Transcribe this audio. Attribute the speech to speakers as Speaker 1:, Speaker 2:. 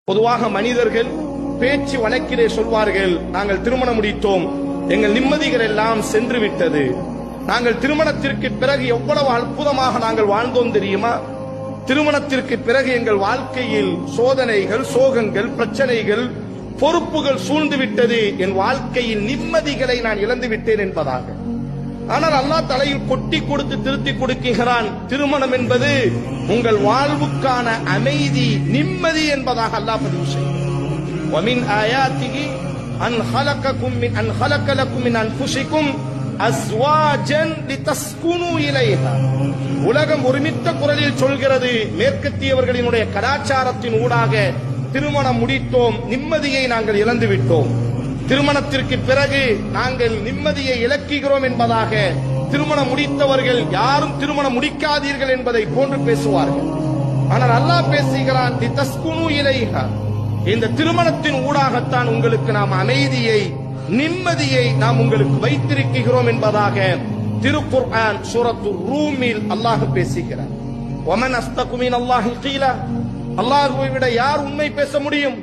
Speaker 1: பொதுவாக மனிதர்கள் பேச்சு வழக்கிலே சொல்வார்கள், நாங்கள் திருமணம் முடித்தோம், எங்கள் நிம்மதிகள் எல்லாம் சென்று விட்டது, நாங்கள் திருமணத்திற்கு பிறகு எவ்வளவு அற்புதமாக நாங்கள் வாழ்ந்தோம் தெரியுமா, திருமணத்திற்கு பிறகு எங்கள் வாழ்க்கையில் சோதனைகள், சோகங்கள், பிரச்சனைகள், பொறுப்புகள் சூழ்ந்து விட்டது, என் வாழ்க்கையின் நிம்மதிகளை நான் இழந்து விட்டேன் என்பதாக. ஆனால் அல்லாஹ் தலையில் கொட்டி கொடுத்து திருத்தி கொடுக்கிறான், திருமணம் என்பது உங்கள் வாழ்வுக்கான அமைதி, நிம்மதி என்பதாக அல்லாஹ் பதிவு செய்கிறான். وَمِنْ آيَاتِهِ أَنْ خَلَقَ لَكُم مِّنْ أَنفُسِكُمْ أَزْوَاجًا لِتَسْكُنُوا إِلَيْهَا. உலகம் ஒருமித்த குரலில் சொல்கிறது, மேற்கத்தியவர்களினுடைய கலாச்சாரத்தின் ஊடாக திருமணம் முடித்தோம், நிம்மதியை நாங்கள் இழந்து விட்டோம், திருமணத்திற்கு பிறகு நாங்கள் நிம்மதியை இழக்குகிறோம் என்பதாக திருமணம் முடித்தவர்கள் யாரும் திருமணம் முடிக்காதீர்கள் என்பதை போன்று பேசுவார்கள். ஆனால் அல்லாஹ் பேசுகிறான், லிதஸ்குனு இலைஹா, இந்த திருமணத்தின் ஊடாகத்தான் உங்களுக்கு நாம் அமைதியை, நிம்மதியை நாம் உங்களுக்கு வைத்திருக்கிறோம் என்பதாக திருக்குர்ஆன் சூரத்து ரூமில் அல்லாஹ் பேசுகிறார். வமன் அஸ்தகு மினல்லாஹி கீலா, அல்லாஹ்வை விட யார் உண்மை பேச முடியும்?